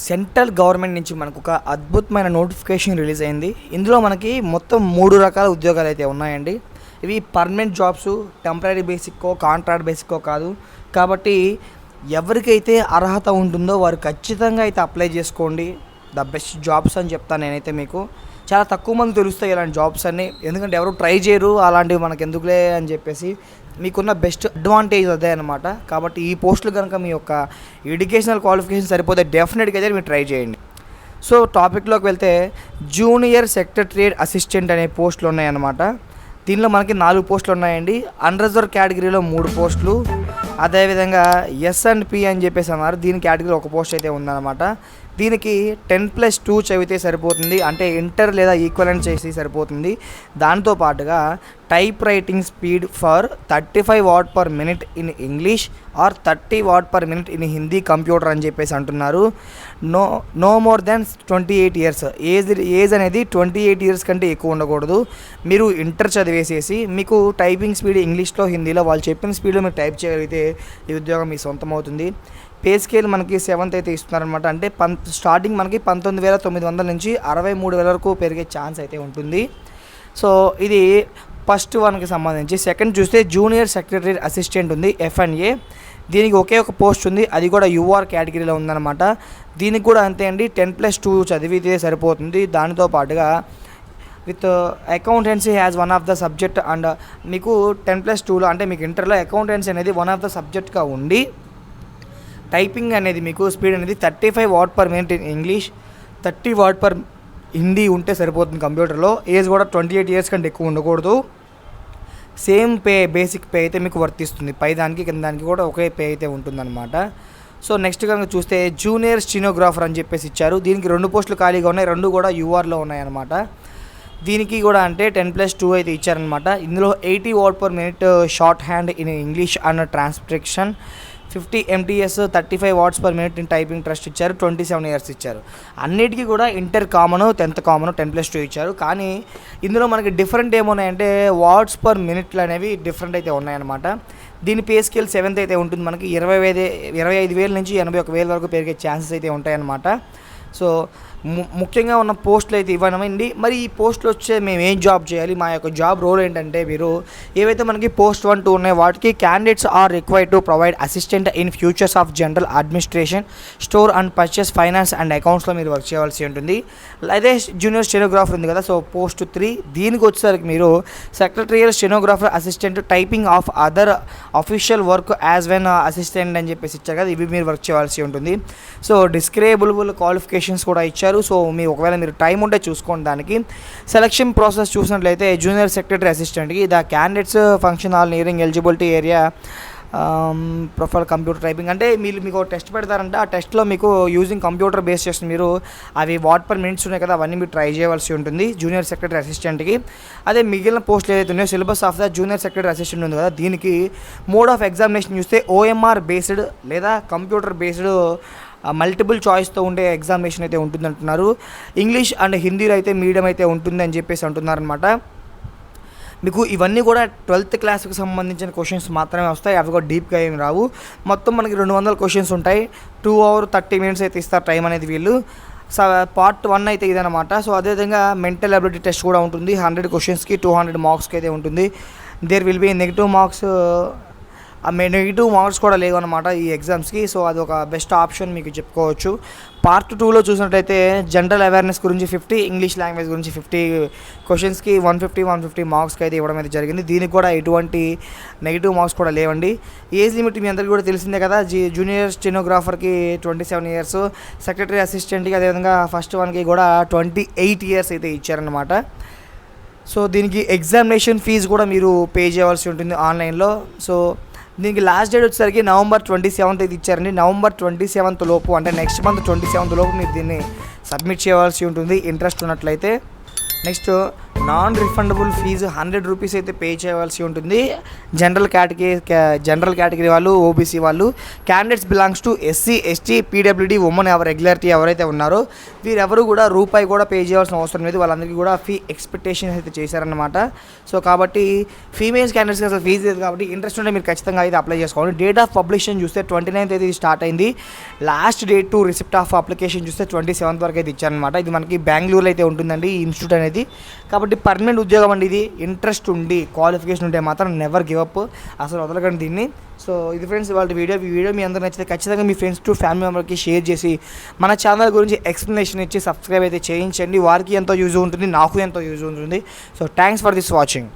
Central government నుంచి మనకు ఒక అద్భుతమైన నోటిఫికేషన్ రిలీజ్ అయింది. ఇందులో మనకి మొత్తం 3 రకాల ఉద్యోగాలు అయితే ఉన్నాయండి. ఇవి పర్మనెంట్ జాబ్స్, టెంపరరీ బేసిక్కో కాంట్రాక్ట్ బేసిక్కో కాదు. కాబట్టి ఎవరికైతే అర్హత ఉంటుందో వారు ఖచ్చితంగా అయితే అప్లై చేసుకోండి. ద బెస్ట్ జాబ్స్ అని చెప్తాను నేనైతే మీకు. చాలా తక్కువ మంది తెలుస్తాయి ఇలాంటి జాబ్స్ అన్నీ, ఎందుకంటే ఎవరు ట్రై చేయరు, అలాంటివి మనకు ఎందుకులే అని చెప్పేసి. మీకున్న బెస్ట్ అడ్వాంటేజ్ అదే అనమాట. కాబట్టి ఈ పోస్టులు కనుక మీ యొక్క ఎడ్యుకేషనల్ క్వాలిఫికేషన్ సరిపోతే డెఫినెట్గా అయితే మీరు ట్రై చేయండి. సో టాపిక్లోకి వెళ్తే జూనియర్ సెక్రటరియట్ అసిస్టెంట్ అనే పోస్టులు ఉన్నాయన్నమాట. దీనిలో మనకి 4 పోస్టులు ఉన్నాయండి. అన్రిజర్వ్ కేటగిరీలో 3 పోస్టులు, అదేవిధంగా ఎస్&పి అని చెప్పేసి అన్నారు, దీని కేటగిరీ ఒక పోస్ట్ అయితే ఉందన్నమాట. దీనికి 10+2 చదివితే సరిపోతుంది, అంటే ఇంటర్ లేదా ఈక్వలెంట్ చేసి సరిపోతుంది. దాంతో పాటుగా టైప్ రైటింగ్ స్పీడ్ ఫర్ 35 వాట్ per minute in English or 30 వాట్ per minute in Hindi computer అని చెప్పేసి అంటున్నారు. No more than 28 years. Age అనేది 28 ఇయర్స్ కంటే ఎక్కువ ఉండకూడదు. మీరు ఇంటర్ చదివేసేసి మీకు టైపింగ్ స్పీడ్ ఇంగ్లీష్లో హిందీలో వాళ్ళు చెప్పిన స్పీడ్లో మీరు టైప్ చేయగలిగితే ఈ ఉద్యోగం మీ సొంతం అవుతుంది. పే స్కేల్ మనకి 7th అయితే ఇస్తున్నారనమాట. అంటే స్టార్టింగ్ మనకి 19,900 నుంచి 63,000 వరకు పెరిగే ఛాన్స్ అయితే ఉంటుంది. సో ఇది ఫస్ట్ వన్కి సంబంధించి. సెకండ్ చూస్తే జూనియర్ సెక్రటరీ అసిస్టెంట్ ఉంది, F&A. దీనికి ఒకే ఒక పోస్ట్ ఉంది, అది కూడా యూఆర్ కేటగిరీలో ఉందన్నమాట. దీనికి కూడా అంతే అండి, 10+2 చదివితే సరిపోతుంది. దానితో పాటుగా with accountancy has one of the subject. And మీకు 10+2లో అంటే మీకు ఇంటర్లో అకౌంటెన్సీ అనేది వన్ ఆఫ్ ద సబ్జెక్ట్గా ఉండి టైపింగ్ అనేది మీకు స్పీడ్ అనేది 35 వాట్ పర్ మినిట్ ఇన్ ఇంగ్లీష్, 30 వాట్ పర్ హిందీ ఉంటే సరిపోతుంది కంప్యూటర్లో. ఏజ్ కూడా 28 ఇయర్స్ కంటే ఎక్కువ ఉండకూడదు. సేమ్ పే, బేసిక్ పే అయితే మీకు వర్తిస్తుంది. పై దానికి కింద దానికి కూడా ఒకే పే అయితే ఉంటుందన్నమాట. సో నెక్స్ట్ కనుక చూస్తే జూనియర్ స్టెనోగ్రాఫర్ అని చెప్పేసి ఇచ్చారు. దీనికి 2 పోస్టులు ఖాళీగా ఉన్నాయి, 2 కూడా యూఆర్లో ఉన్నాయన్నమాట. దీనికి కూడా అంటే 10+2 అయితే ఇచ్చారనమాట. ఇందులో 80 వాట్ per minute shorthand in English and transcription, 50 MTS, 35 words per minute in typing test ఇచ్చారు. 27 ఇయర్స్ ఇచ్చారు. అన్నిటికీ కూడా ఇంటర్ కామన్, 10th కామన్, 10+2 ఇచ్చారు. కానీ ఇందులో మనకి డిఫరెంట్ ఏమున్నాయంటే వాట్స్ పర్ మినిట్లు అనేవి డిఫరెంట్ అయితే ఉన్నాయన్నమాట. దీని పే స్కేల్ 7th అయితే ఉంటుంది. మనకి 25,000 నుంచి 81,000 వరకు పెరిగే ఛాన్సెస్ అయితే ఉంటాయన్నమాట. సో ముఖ్యంగా ఉన్న పోస్టులు అయితే ఇవ్వనండి. మరి ఈ పోస్టులు వచ్చే మేము ఏం జాబ్ చేయాలి, మా యొక్క జాబ్ రోల్ ఏంటంటే, మీరు ఏవైతే మనకి పోస్ట్ 1, 2 ఉన్నాయో వాటికి candidates are required to provide assistant in futures of general administration, store and purchase, finance and అకౌంట్స్లో మీరు వర్క్ చేయవలసి ఉంటుంది. అదే జూనియర్ స్టెనోగ్రాఫర్ ఉంది కదా, సో పోస్ట్ 3 దీనికి వచ్చేసరికి మీరు secretarial stenographer assistant, typing of other official work as when assistant అని చెప్పేసి ఇచ్చారు కదా, ఇవి మీరు వర్క్ చేయవలసి ఉంటుంది. సో డిస్క్రైబుల్ క్వాలిఫికేషన్స్ కూడా ఇచ్చారు. సో ఒకవేళ మీరు టైం ఉంటే చూసుకోండి. దానికి సెలక్షన్ ప్రాసెస్ చూసినట్లయితే జూనియర్ సెక్రటరీ అసిస్టెంట్కి the candidates function all nearing eligibility area profile computer typing, అంటే మీకు టెస్ట్ పెడతారంటే ఆ టెస్ట్లో మీకు యూజింగ్ కంప్యూటర్ బేస్ చేసి మీరు అవి వాట్ పర్ మినిట్స్ ఉన్నాయి కదా అవన్నీ మీరు ట్రై చేయవలసి ఉంటుంది జూనియర్ సెక్రటరీ అసిస్టెంట్కి. అదే మిగిలిన పోస్టులు ఏదైతే ఉన్నాయో syllabus of the junior secretary assistant ఉంది కదా, దీనికి మోడ్ ఆఫ్ ఎగ్జామినేషన్ చూస్తే OMR బేస్డ్ లేదా కంప్యూటర్ బేస్డ్ మల్టిపుల్ చాయిస్తో ఉండే ఎగ్జామినేషన్ అయితే ఉంటుందంటున్నారు. ఇంగ్లీష్ అండ్ హిందీలో అయితే మీడియం అయితే ఉంటుంది అని చెప్పేసి అంటున్నారనమాట. మీకు ఇవన్నీ కూడా 12th క్లాస్కి సంబంధించిన క్వశ్చన్స్ మాత్రమే వస్తాయి, అవి కూడా డీప్గా ఏమి రావు. మొత్తం మనకి 200 క్వశ్చన్స్ ఉంటాయి. 2 hours 30 minutes అయితే ఇస్తారు టైం అనేది వీళ్ళు. పార్ట్ 1 అయితే ఇదనమాట. సో అదేవిధంగా మెంటల్ అబిలిటీ టెస్ట్ కూడా ఉంటుంది. 100 క్వశ్చన్స్కి 200 మార్క్స్కి అయితే ఉంటుంది. There will be negative marks, negative marks కూడా లేవు అనమాట ఈ ఎగ్జామ్స్కి. సో అది ఒక బెస్ట్ ఆప్షన్ మీకు చెప్పుకోవచ్చు. పార్ట్ 2లో చూసినట్టయితే జనరల్ అవేర్నెస్ గురించి 50, ఇంగ్లీష్ లాంగ్వేజ్ గురించి 50 క్వశ్చన్స్కి 150 మార్క్స్కి అయితే ఇవ్వడం అయితే జరిగింది. దీనికి కూడా ఎటువంటి నెగిటివ్ మార్క్స్ కూడా లేవండి. ఏజ్ లిమిట్ మీ అందరికీ కూడా తెలిసిందే కదా, జూనియర్ స్టెనోగ్రాఫర్కి 27 ఇయర్స్, సెక్రటరీ అసిస్టెంట్కి అదేవిధంగా ఫస్ట్ వన్కి కూడా 28 ఇయర్స్ అయితే ఇచ్చారనమాట. సో దీనికి ఎగ్జామినేషన్ ఫీజు కూడా మీరు పే చేయవలసి ఉంటుంది ఆన్లైన్లో. సో దీనికి లాస్ట్ డేట్ వచ్చేసరికి November 27th అయితే ఇచ్చారండి. November 27th లోపు, అంటే నెక్స్ట్ మంత్ 27th లోపు మీరు దీన్ని సబ్మిట్ చేయవలసి ఉంటుంది ఇంట్రెస్ట్ ఉన్నట్లయితే. Next non refundable fee 100 rupees అయితే పే చేయవలసి ఉంటుంది. జనరల్ కేటగిరీ వాళ్ళు, ఓబీసీ వాళ్ళు, candidates belongs to SC, ST, PWD, women regularity ఎవరైతే ఉన్నారో వీరెవరు కూడా రూపాయి కూడా పే చేయాల్సిన అవసరం లేదు. వాళ్ళందరికీ కూడా ఫీ ఎక్స్పెక్టేషన్ అయితే చేశారన్నమాట. సో కాబట్టి ఫీమేల్స్ క్యాండిడేట్స్కి అసలు ఫీజు లేదు కాబట్టి ఇంట్రెస్ట్ ఉంటే మీరు ఖచ్చితంగా అయితే అప్లై చేసుకోండి. డేట్ ఆఫ్ పబ్లిషన్ చూస్తే 29th అయితే స్టార్ట్ అయింది. Last date to receipt of application చూస్తే 27th వరకు అయితే ఇచ్చారనమాట. ఇది మనకి బెంగళూరులో అయితే ఉంటుందండి ఈ ఇన్స్టిట్యూట్ అనేది. కాబట్టి పర్మనెంట్ ఉద్యోగం అండి ఇది. ఇంట్రెస్ట్ ఉండి క్వాలిఫికేషన్ ఉంటే మాత్రం నెవర్ గివ్ అప్, అసలు వదలకండి దీన్ని. సో ఇది ఫ్రెండ్స్ వాళ్ళ వీడియో మీ అందరూ నచ్చితే ఖచ్చితంగా మీ ఫ్రెండ్స్ టు ఫ్యామిలీ మెంబర్కి షేర్ చేసి మన ఛానల్ గురించి ఎక్స్ప్లెనేషన్ ఇచ్చి సబ్స్క్రైబ్ అయితే చేయించండి. వారికి ఎంతో యూజ్ ఉంటుంది, నాకు ఎంతో యూజ్ ఉంటుంది. So thanks for this watching.